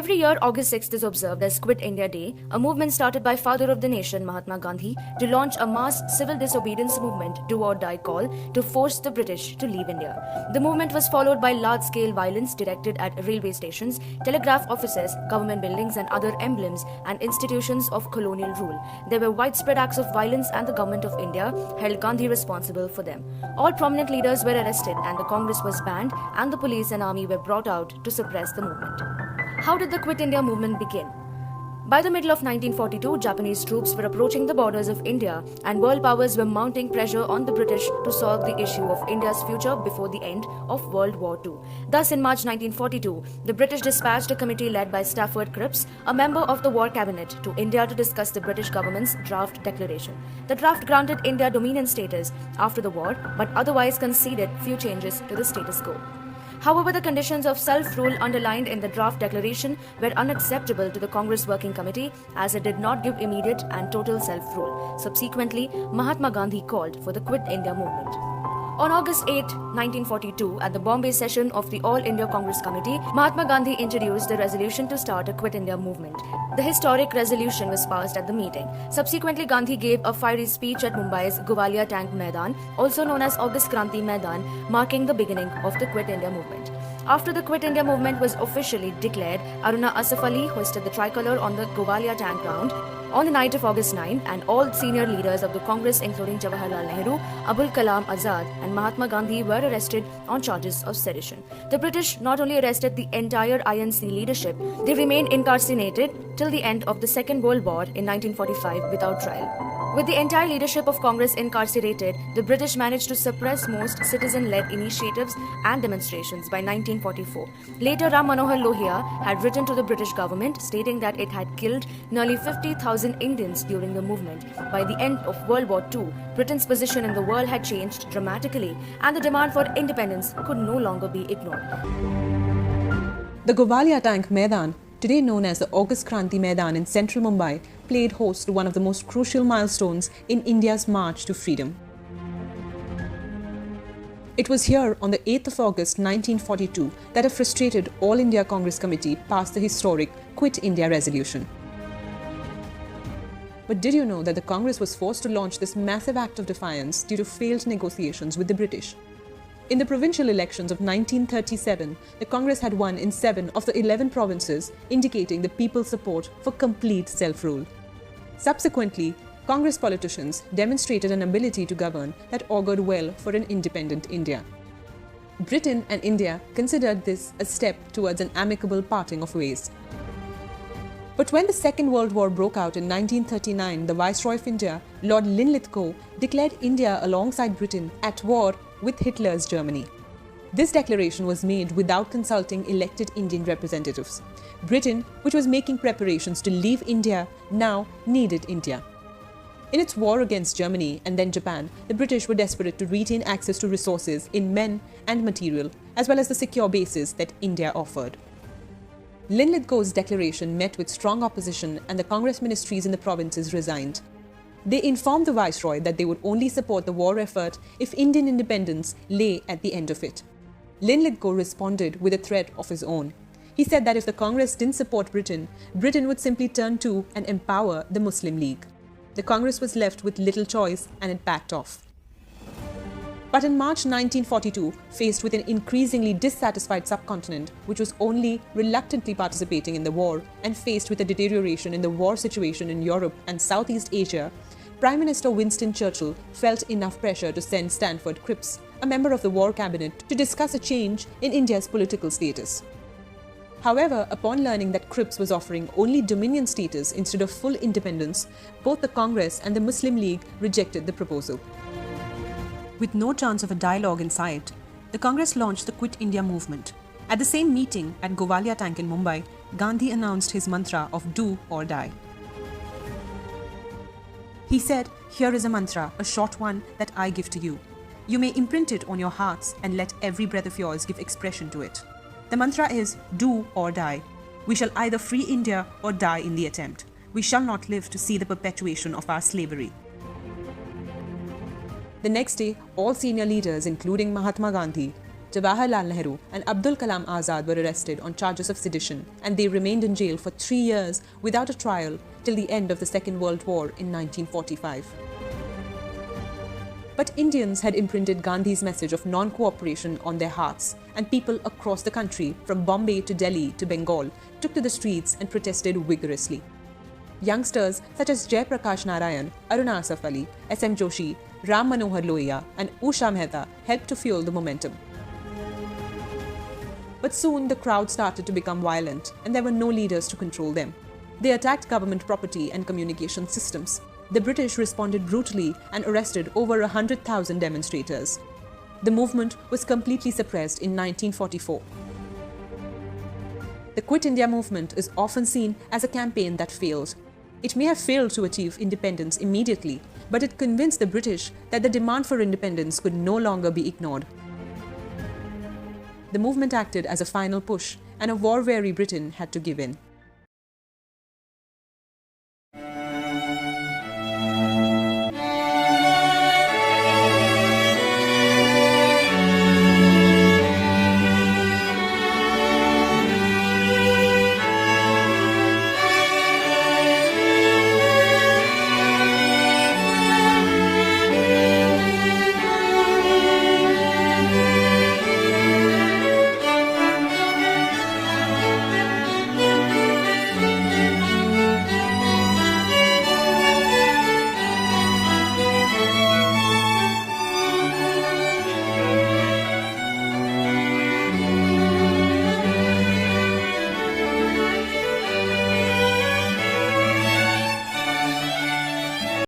Every year, August 6th is observed as Quit India Day, a movement started by Father of the Nation Mahatma Gandhi to launch a mass civil disobedience movement, do or die call, to force the British to leave India. The movement was followed by large-scale violence directed at railway stations, telegraph offices, government buildings and other emblems and institutions of colonial rule. There were widespread acts of violence and the government of India held Gandhi responsible for them. All prominent leaders were arrested and the Congress was banned and the police and army were brought out to suppress the movement. How did the Quit India movement begin? By the middle of 1942, Japanese troops were approaching the borders of India and world powers were mounting pressure on the British to solve the issue of India's future before the end of World War II. Thus, in March 1942, the British dispatched a committee led by Stafford Cripps, a member of the War Cabinet, to India to discuss the British government's draft declaration. The draft granted India dominion status after the war, but otherwise conceded few changes to the status quo. However, the conditions of self-rule underlined in the draft declaration were unacceptable to the Congress Working Committee as it did not give immediate and total self-rule. Subsequently, Mahatma Gandhi called for the Quit India movement. On August 8, 1942, at the Bombay session of the All India Congress Committee, Mahatma Gandhi introduced the resolution to start a Quit India movement. The historic resolution was passed at the meeting. Subsequently, Gandhi gave a fiery speech at Mumbai's Govalia Tank Maidan, also known as August Kranti Maidan, marking the beginning of the Quit India movement. After the Quit India movement was officially declared, Aruna Asaf Ali hoisted the tricolour on the Govalia Tank ground on the night of August 9, and all senior leaders of the Congress, including Jawaharlal Nehru, Abul Kalam Azad and Mahatma Gandhi, were arrested on charges of sedition. The British not only arrested the entire INC leadership, they remained incarcerated till the end of the Second World War in 1945 without trial. With the entire leadership of Congress incarcerated, the British managed to suppress most citizen-led initiatives and demonstrations by 1944. Later, Ram Manohar Lohia had written to the British government stating that it had killed nearly 50,000 Indians during the movement. By the end of World War II, Britain's position in the world had changed dramatically and the demand for independence could no longer be ignored. The Govalia Tank Maidan, today known as the August Kranti Maidan in central Mumbai, played host to one of the most crucial milestones in India's march to freedom. It was here on the 8th of August 1942 that a frustrated All India Congress Committee passed the historic Quit India resolution. But did you know that the Congress was forced to launch this massive act of defiance due to failed negotiations with the British? In the provincial elections of 1937, the Congress had won in 7 of the 11 provinces, indicating the people's support for complete self-rule. Subsequently, Congress politicians demonstrated an ability to govern that augured well for an independent India. Britain and India considered this a step towards an amicable parting of ways. But when the Second World War broke out in 1939, the Viceroy of India, Lord Linlithgow, declared India alongside Britain at war with Hitler's Germany. This declaration was made without consulting elected Indian representatives. Britain, which was making preparations to leave India, now needed India. In its war against Germany and then Japan, the British were desperate to retain access to resources in men and material, as well as the secure bases that India offered. Linlithgow's declaration met with strong opposition and the Congress ministries in the provinces resigned. They informed the Viceroy that they would only support the war effort if Indian independence lay at the end of it. Linlithgow responded with a threat of his own. He said that if the Congress didn't support Britain, Britain would simply turn to and empower the Muslim League. The Congress was left with little choice and it backed off. But in March 1942, faced with an increasingly dissatisfied subcontinent, which was only reluctantly participating in the war, and faced with a deterioration in the war situation in Europe and Southeast Asia, Prime Minister Winston Churchill felt enough pressure to send Stafford Cripps, a member of the War Cabinet, to discuss a change in India's political status. However, upon learning that Cripps was offering only Dominion status instead of full independence, both the Congress and the Muslim League rejected the proposal. With no chance of a dialogue in sight, the Congress launched the Quit India movement. At the same meeting at Govalia Tank in Mumbai, Gandhi announced his mantra of do or die. He said, "Here is a mantra, a short one that I give to you. You may imprint it on your hearts and let every breath of yours give expression to it. The mantra is do or die. We shall either free India or die in the attempt. We shall not live to see the perpetuation of our slavery." The next day, all senior leaders, including Mahatma Gandhi, Jawaharlal Nehru and Abdul Kalam Azad were arrested on charges of sedition, and they remained in jail for 3 years without a trial till the end of the Second World War in 1945. But Indians had imprinted Gandhi's message of non-cooperation on their hearts, and people across the country, from Bombay to Delhi to Bengal, took to the streets and protested vigorously. Youngsters such as Jai Prakash Narayan, Aruna Asaf Ali, S.M. Joshi, Ram Manohar Lohia and Usha Mehta helped to fuel the momentum. But soon the crowd started to become violent, and there were no leaders to control them. They attacked government property and communication systems. The British responded brutally and arrested over 100,000 demonstrators. The movement was completely suppressed in 1944. The Quit India movement is often seen as a campaign that failed. It may have failed to achieve independence immediately, but it convinced the British that the demand for independence could no longer be ignored. The movement acted as a final push, and a war-weary Britain had to give in.